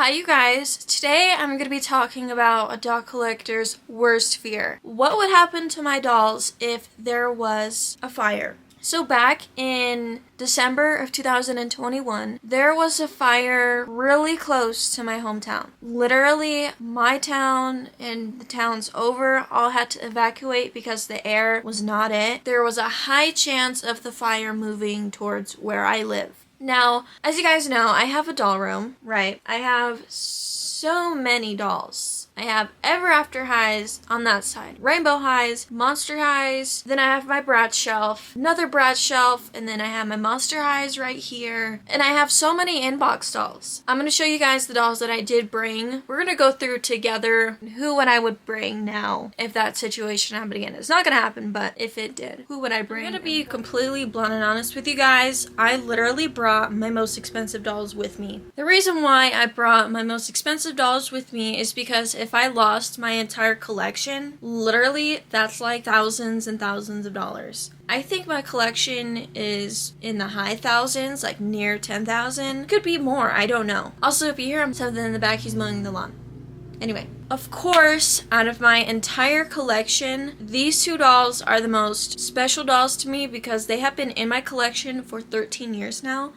Hi you guys, today I'm going to be talking about a doll collector's worst fear. What would happen to my dolls if there was a fire? So back in December of 2021, there was a fire really close to my hometown. Literally, my town and the towns over all had to evacuate because the air was not it. There was a high chance of the fire moving towards where I live. Now, as you guys know, I have a doll room, right? I have so many dolls. I have Ever After highs on that side, Rainbow highs, Monster highs, then I have my Bratz shelf, another Bratz shelf, and then I have my Monster highs right here. And I have so many inbox dolls. I'm going to show you guys the dolls that I did bring. We're going to go through together who and I would bring now if that situation happened again. It's not going to happen, but if it did, who would I bring? I'm going to be completely blunt and honest with you guys. I literally brought my most expensive dolls with me. The reason why I brought my most expensive dolls with me is because if I lost my entire collection, literally that's like thousands and thousands of dollars. I think my collection is in the high thousands, like near 10,000. Could be more, I don't know. Also, if you hear him something in the back, he's mowing the lawn. Anyway, of course, out of my entire collection, these two dolls are the most special dolls to me because they have been in my collection for 13 years now.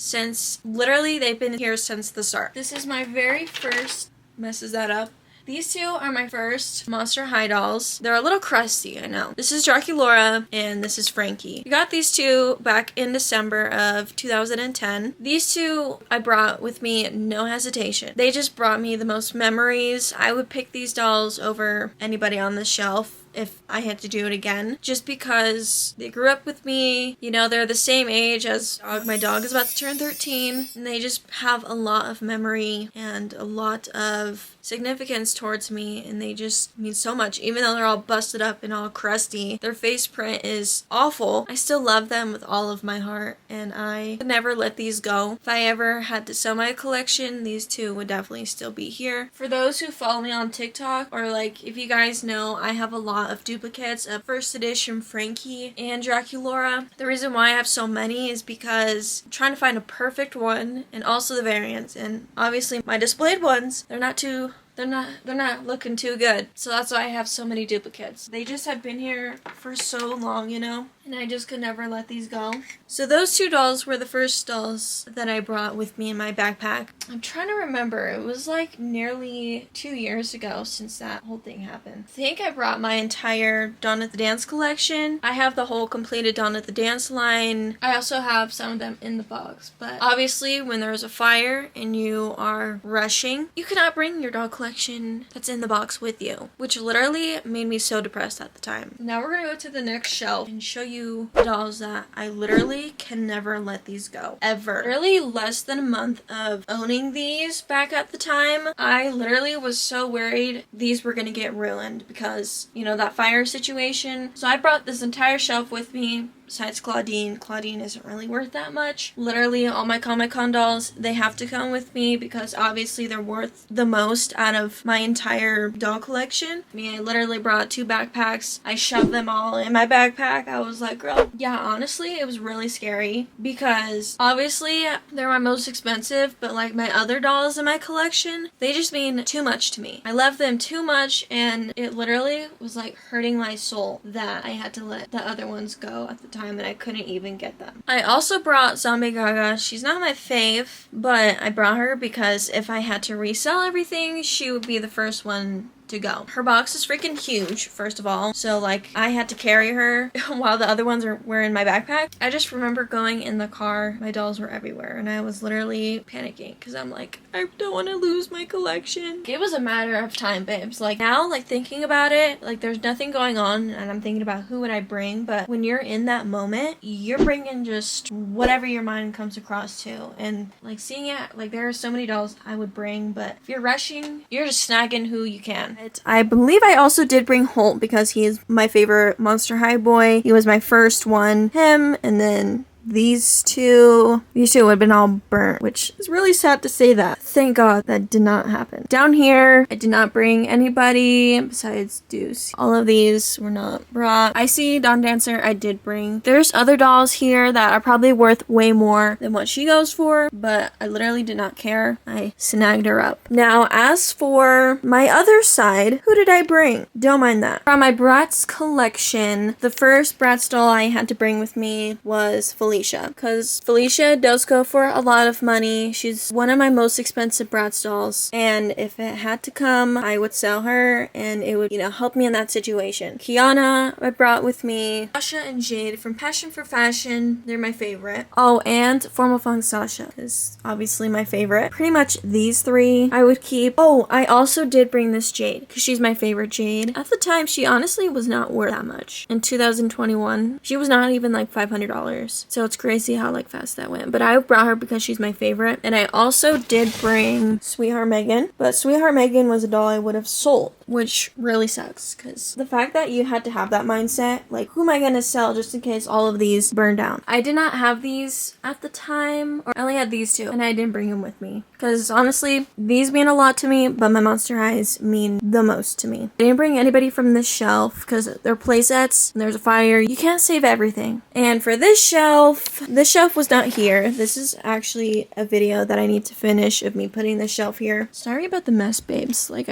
Literally, they've been here since the start. This is my very first, messes that up. These two are my first Monster High dolls. They're a little crusty, I know. This is Draculaura and this is Frankie. I got these two back in December of 2010. These two I brought with me, no hesitation. They just brought me the most memories. I would pick these dolls over anybody on the shelf if I had to do it again, just because they grew up with me. You know, they're the same age as my dog is about to turn 13, and they just have a lot of memory and a lot of significance towards me, and they just mean so much. Even though they're all busted up and all crusty, their face print is awful, I still love them with all of my heart, and I could never let these go. If I ever had to sell my collection, these two would definitely still be here. For those who follow me on TikTok, or like if you guys know, I have a lot of duplicates of first edition Frankie and Draculaura. The reason why I have so many is because I'm trying to find a perfect one, and also the variants, and obviously my displayed ones, they're not looking too good. So that's why I have so many duplicates. They just have been here for so long, you know? And I just could never let these go. So those two dolls were the first dolls that I brought with me in my backpack. I'm trying to remember. It was like nearly 2 years ago since that whole thing happened. I think I brought my entire Dawn at the Dance collection. I have the whole completed Dawn at the Dance line. I also have some of them in the box. But obviously when there's a fire and you are rushing, you cannot bring your doll collection that's in the box with you, which literally made me so depressed at the time. Now we're gonna go to the next shelf and show you dolls that I literally can never let these go, ever. Literally less than a month of owning these back at the time, I literally was so worried these were gonna get ruined because, you know, that fire situation. So I brought this entire shelf with me. Besides Claudine. Claudine isn't really worth that much. Literally, all my Comic-Con dolls, they have to come with me because obviously they're worth the most out of my entire doll collection. I mean, I literally brought 2 backpacks. I shoved them all in my backpack. I was like, girl, yeah, honestly, it was really scary because obviously they're my most expensive, but like my other dolls in my collection, they just mean too much to me. I love them too much, and it literally was like hurting my soul that I had to let the other ones go at the time that I couldn't even get them. I also brought Zombie Gaga. She's not my fave, but I brought her because if I had to resell everything, she would be the first one to go. Her box is freaking huge, first of all, so like I had to carry her while the other ones were in my backpack. I just remember going in the car, my dolls were everywhere, and I was literally panicking because I'm like, I don't want to lose my collection. It was a matter of time, babes. Like now, like thinking about it, like there's nothing going on and I'm thinking about who would I bring, but when you're in that moment, you're bringing just whatever your mind comes across to, and like seeing it, like there are so many dolls I would bring, but if you're rushing, you're just snagging who you can. I believe I also did bring Holt because he is my favorite Monster High boy. He was my first one. Him, and then these two would have been all burnt, which is really sad to say that. Thank God that did not happen. Down here, I did not bring anybody besides Deuce. All of these were not brought. I see Dawn Dancer I did bring. There's other dolls here that are probably worth way more than what she goes for, but I literally did not care. I snagged her up. Now, as for my other side, who did I bring? Don't mind that. From my Bratz collection, the first Bratz doll I had to bring with me was Felicia, because Felicia does go for a lot of money. She's one of my most expensive Bratz dolls, and if it had to come, I would sell her, and it would, help me in that situation. Kiana, I brought with me. Sasha and Jade from Passion for Fashion, they're my favorite. Oh, and Formal Funk Sasha is obviously my favorite. Pretty much these three I would keep. Oh, I also did bring this Jade, because she's my favorite Jade. At the time, she honestly was not worth that much. In 2021, she was not even like $500. So it's crazy how like fast that went. But I brought her because she's my favorite. And I also did bring Sweetheart Megan, but Sweetheart Megan was a doll I would have sold, which really sucks, because the fact that you had to have that mindset, like, who am I gonna sell just in case all of these burn down? I did not have these at the time, or I only had these two, and I didn't bring them with me, because honestly, these mean a lot to me, but my Monster Highs mean the most to me. I didn't bring anybody from this shelf, because they're playsets, and there's a fire. You can't save everything. And for this shelf was not here. This is actually a video that I need to finish of me putting this shelf here. Sorry about the mess, babes. Like,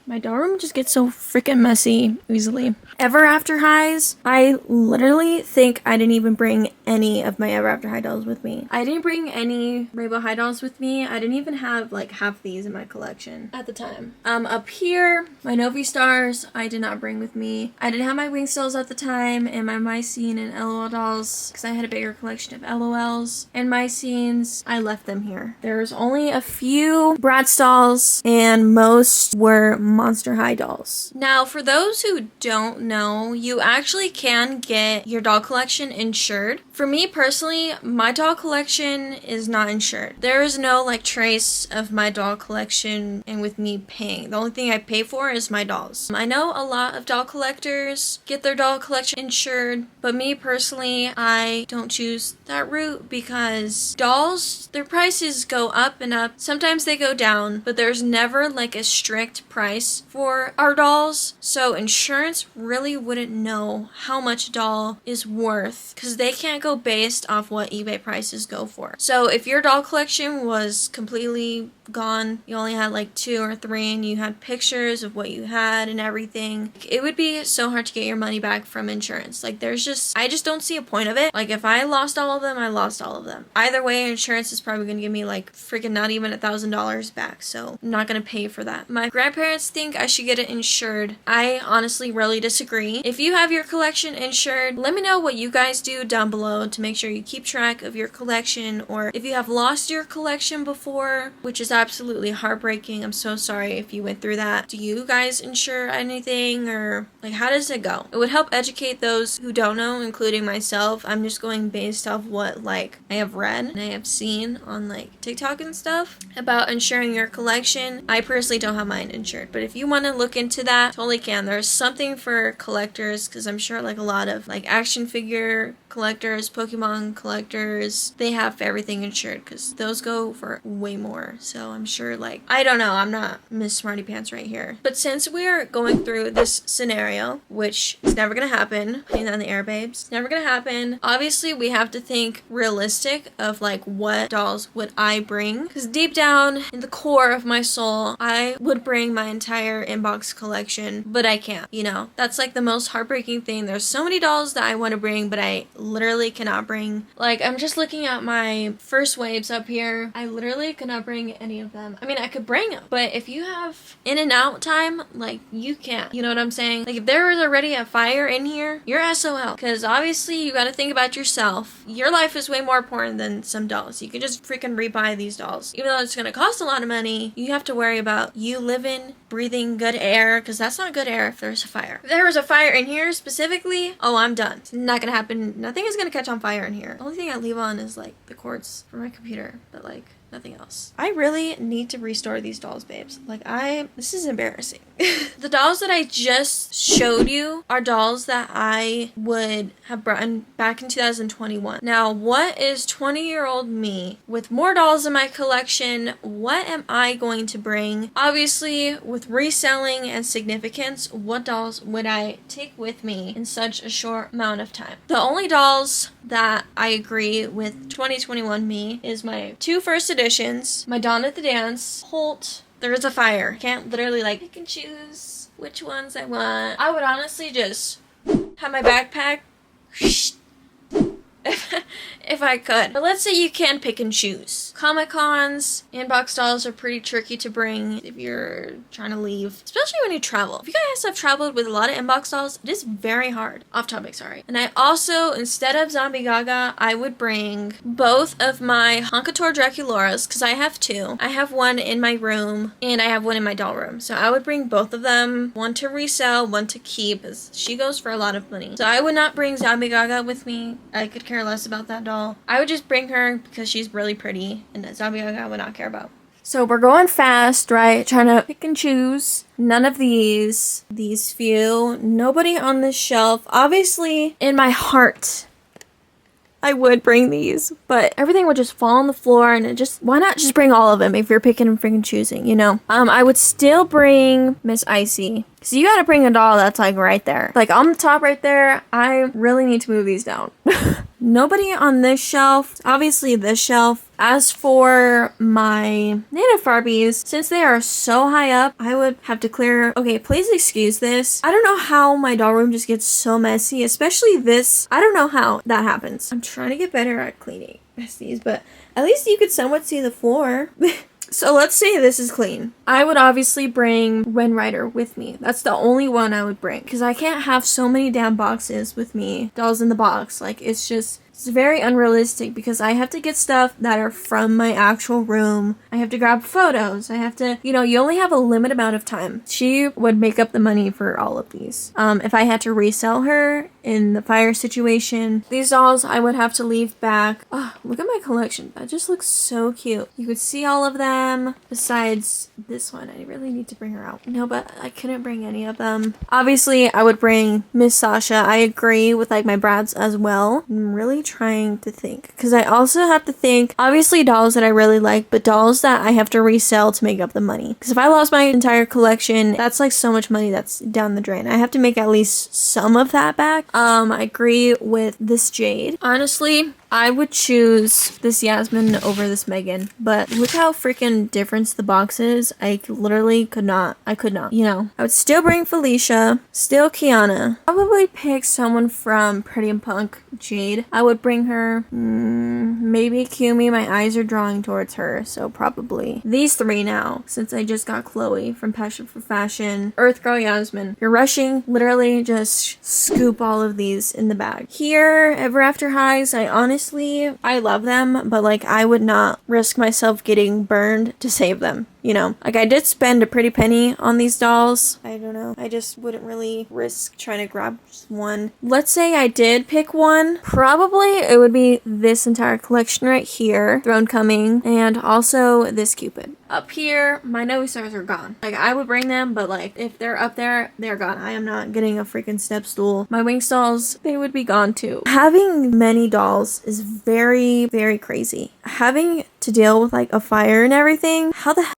my doll room just gets so freaking messy easily. Ever After Highs, I literally think I didn't even bring any of my Ever After High dolls with me. I didn't bring any Rainbow High dolls with me. I didn't even have like half these in my collection at the time. Up here, my Novi Stars, I did not bring with me. I didn't have my Wing Stills at the time, and my Mycene and LOL dolls, because I had a bigger collection of LOLs. And Mycenes, I left them here. There's only a few Bratz dolls, and most were Monster High dolls. Now, for those who don't know, you actually can get your doll collection insured. For me personally, my doll collection is not insured. There is no like trace of my doll collection and with me paying. The only thing I pay for is my dolls. I know a lot of doll collectors get their doll collection insured, but me personally, I don't choose that route because dolls, their prices go up and up. Sometimes they go down, but there's never like a strict price for our dolls. So insurance really wouldn't know how much a doll is worth because they can't go based off what eBay prices go for. So if your doll collection was completely gone, you only had like 2 or 3 and you had pictures of what you had and everything, it would be so hard to get your money back from insurance. Like I just don't see a point of it. Like if I lost all of them, I lost all of them. Either way, insurance is probably going to give me like freaking not even $1,000 back, so I'm not going to pay for that. My grandparents think I should get it insured. I honestly really disagree. If you have your collection insured, let me know what you guys do down below to make sure you keep track of your collection, or if you have lost your collection before, which is absolutely heartbreaking. I'm so sorry if you went through that. Do you guys insure anything, or like how does it go? It would help educate those who don't know, including myself. I'm just going based off what like I have read and I have seen on like TikTok and stuff about insuring your collection. I personally don't have mine insured, but if you want to look into that, totally can. There's something for collectors, because I'm sure like a lot of like action figure collectors, Pokemon collectors, they have everything insured because those go for way more. So I'm sure like, I don't know, I'm not Miss Smarty Pants right here. But since we are going through this scenario, which is never gonna happen, putting that in the air, babes, never gonna happen, obviously we have to think realistic of like what dolls would I bring, because deep down in the core of my soul, I would bring my entire inbox collection, but I can't, that's like the most heartbreaking thing. There's so many dolls that I want to bring, but I literally cannot bring. Like, I'm just looking at my first waves up here. I literally cannot bring any of them. I mean, I could bring them, but if you have in and out time, like, you can't. You know what I'm saying? Like, if there is already a fire in here, you're SOL. Because obviously, you got to think about yourself. Your life is way more important than some dolls. You can just freaking rebuy these dolls. Even though it's going to cost a lot of money, you have to worry about you living, breathing good air, because that's not good air if there's a fire. If there was a fire in here specifically, oh, I'm done. It's not going to happen. Nothing is going to catch on fire in here. The only thing I leave on is like the cords for my computer, but like Nothing else. I really need to restore these dolls, babes. Like, this is embarrassing. The dolls that I just showed you are dolls that I would have brought in back in 2021. Now, what is 20-year-old me with more dolls in my collection? What am I going to bring? Obviously, with reselling and significance, what dolls would I take with me in such a short amount of time? The only dolls that I agree with 2021 me is my 2 first editions, my Dawn at the Dance, Holt. There is a fire. I can't literally like pick and choose which ones I want. I would honestly just have my backpack if I could. But let's say you can pick and choose. Comic-Cons, inbox dolls are pretty tricky to bring if you're trying to leave, especially when you travel. If you guys have traveled with a lot of inbox dolls, it is very hard. Off topic, sorry. And I also, instead of Zombie Gaga, I would bring both of my Honkator Dracularas, because I have 2. I have one in my room, and I have one in my doll room. So I would bring both of them, one to resell, one to keep, as she goes for a lot of money. So I would not bring Zombie Gaga with me. I could care less about that doll. I would just bring her because she's really pretty, and that Zombie Gaga I would not care about. So we're going fast, right? Trying to pick and choose. None of these few. Nobody on this shelf. Obviously, in my heart, I would bring these, but everything would just fall on the floor, and why not just bring all of them if you're picking and freaking choosing, you know? I would still bring Miss Icy. So you gotta bring a doll that's like right there. Like on the top right there, I really need to move these down. Nobody on this shelf. Obviously this shelf. As for my native Barbies, since they are so high up, I would have to clear. Okay, please excuse this. I don't know how my doll room just gets so messy, especially this. I don't know how that happens. I'm trying to get better at cleaning besties, but at least you could somewhat see the floor. So let's say this is clean. I would obviously bring Ren Rider with me. That's the only one I would bring, because I can't have so many damn boxes with me. Dolls in the box. Like, it's very unrealistic, because I have to get stuff that are from my actual room. I have to grab photos. I have to, you only have a limited amount of time. She would make up the money for all of these. If I had to resell her in the fire situation, these dolls I would have to leave back. Oh, look at my collection. That just looks so cute. You could see all of them. Besides this one, I really need to bring her out. No, but I couldn't bring any of them. Obviously, I would bring Miss Sasha. I agree with like my Bratz as well. I'm really trying to think, because I also have to think, obviously dolls that I really like, but dolls that I have to resell to make up the money, because if I lost my entire collection, that's like so much money that's down the drain. I have to make at least some of that back. I agree with this Jade. Honestly, I would choose this Yasmin over this Megan, but look how freaking different the box is. I literally could not. I would still bring Felicia, still Kiana. Probably pick someone from Pretty and Punk Jade. I would bring her, maybe Kumi. My eyes are drawing towards her, so probably these 3 now, since I just got Chloe from Passion for Fashion. Earth Girl Yasmin. You're rushing, literally just scoop all of these in the bag. Here, Ever After Highs, I love them, but like I would not risk myself getting burned to save them. Like I did spend a pretty penny on these dolls. I don't know. I just wouldn't really risk trying to grab just one. Let's say I did pick one. Probably it would be this entire collection right here. Throne Coming. And also this Cupid. Up here, my Noe Stars are gone. Like I would bring them, but like if they're up there, they're gone. I am not getting a freaking step stool. My wing stalls, they would be gone too. Having many dolls is very, very crazy. Having to deal with like a fire and everything, how the hell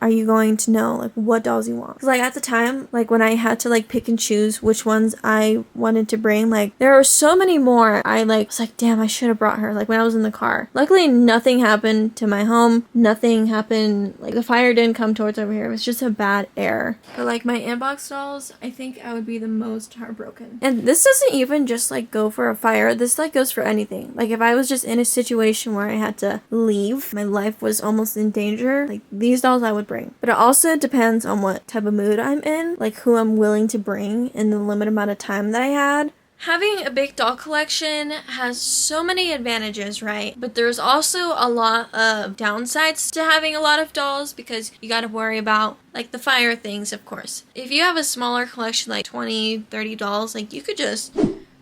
are you going to know like what dolls you want? Because like at the time, like when I had to like pick and choose which ones I wanted to bring, like there were so many more. I was like, damn, I should have brought her, like when I was in the car. Luckily nothing happened to my home. Nothing happened, like the fire didn't come towards over here. It was just a bad air. But like my inbox dolls, I think I would be the most heartbroken. And this doesn't even just like go for a fire. This like goes for anything. Like if I was just in a situation where I had to leave, my life was almost in danger, like these dolls I would bring. But it also depends on what type of mood I'm in, like who I'm willing to bring in the limited amount of time that I had. Having a big doll collection has so many advantages, right? But there's also a lot of downsides to having a lot of dolls, because you gotta worry about like the fire things, of course. If you have a smaller collection, like 20, 30 dolls, like you could just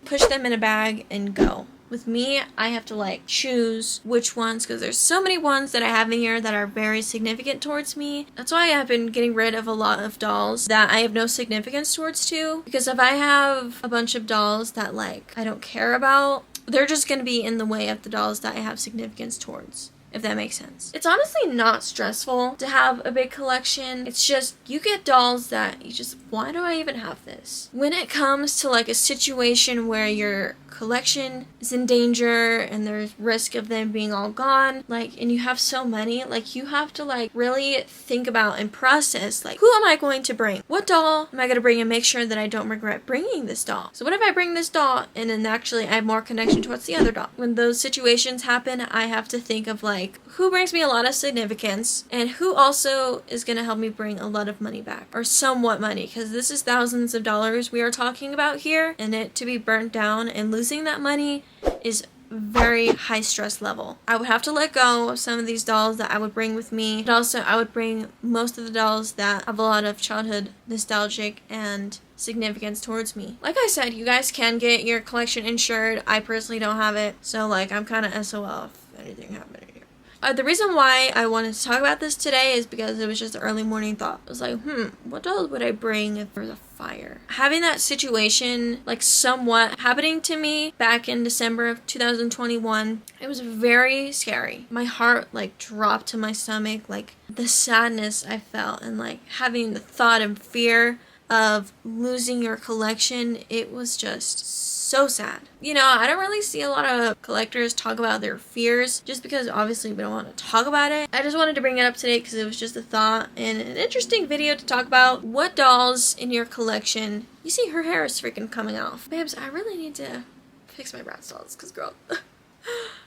push them in a bag and go. with me, I have to like choose which ones, because there's so many ones that I have in here that are very significant towards me. That's why I've been getting rid of a lot of dolls that I have no significance towards too, because if I have a bunch of dolls that like I don't care about, they're just going to be in the way of the dolls that I have significance towards, if that makes sense. It's honestly not stressful to have a big collection. It's just you get dolls that you just, why do I even have this? When it comes to like a situation where your collection is in danger and there's risk of them being all gone, like, and you have so many, like, you have to like really think about and process, like, who am I going to bring? What doll am I going to bring and make sure that I don't regret bringing this doll? So what if I bring this doll and then actually I have more connection towards the other doll? When those situations happen, I have to think of like, who brings me a lot of significance and who also is going to help me bring a lot of money back, or somewhat money, because this is thousands of dollars we are talking about here, and it to be burnt down and losing that money is very high stress level. I would have to let go of some of these dolls that I would bring with me, but also I would bring most of the dolls that have a lot of childhood nostalgic and significance towards me. Like I said, you guys can get your collection insured. I personally don't have it, so like I'm kind of SOL if anything happened here. The reason why I wanted to talk about this today is because it was just an early morning thought. I was like, what dolls would I bring if there was a fire? Having that situation like somewhat happening to me back in December of 2021, it was very scary. My heart like dropped to my stomach, like the sadness I felt, and like having the thought and fear of losing your collection, it was just so sad. You know, I don't really see a lot of collectors talk about their fears just because obviously we don't want to talk about it. I just wanted to bring it up today because it was just a thought and an interesting video to talk about what dolls in your collection. You see her hair is freaking coming off. Babes, I really need to fix my Bratz dolls because girl.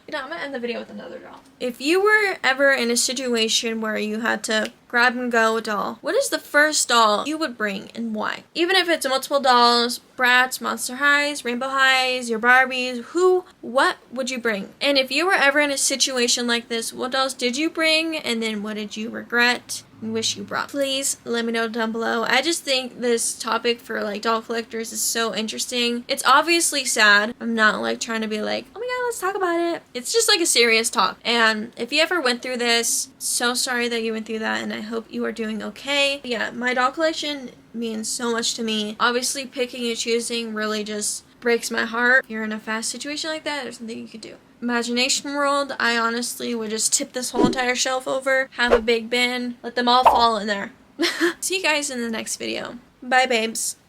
You know, I'm gonna end the video with another doll. If you were ever in a situation where you had to grab and go a doll, what is the first doll you would bring and why? Even if it's multiple dolls, Bratz, Monster Highs, Rainbow Highs, your Barbies, what would you bring? And if you were ever in a situation like this, what dolls did you bring and then what did you regret and wish you brought? Please let me know down below. I just think this topic for like doll collectors is so interesting. It's obviously sad. I'm not like trying to be like, oh my god, let's talk about it. It's just like a serious talk. And if you ever went through this, so sorry that you went through that, and I hope you are doing okay. But yeah, my doll collection means so much to me. Obviously picking and choosing really just breaks my heart. If you're in a fast situation like that, there's something you can do. Imagination World, I honestly would just tip this whole entire shelf over, have a big bin, let them all fall in there. See you guys in the next video. Bye babes.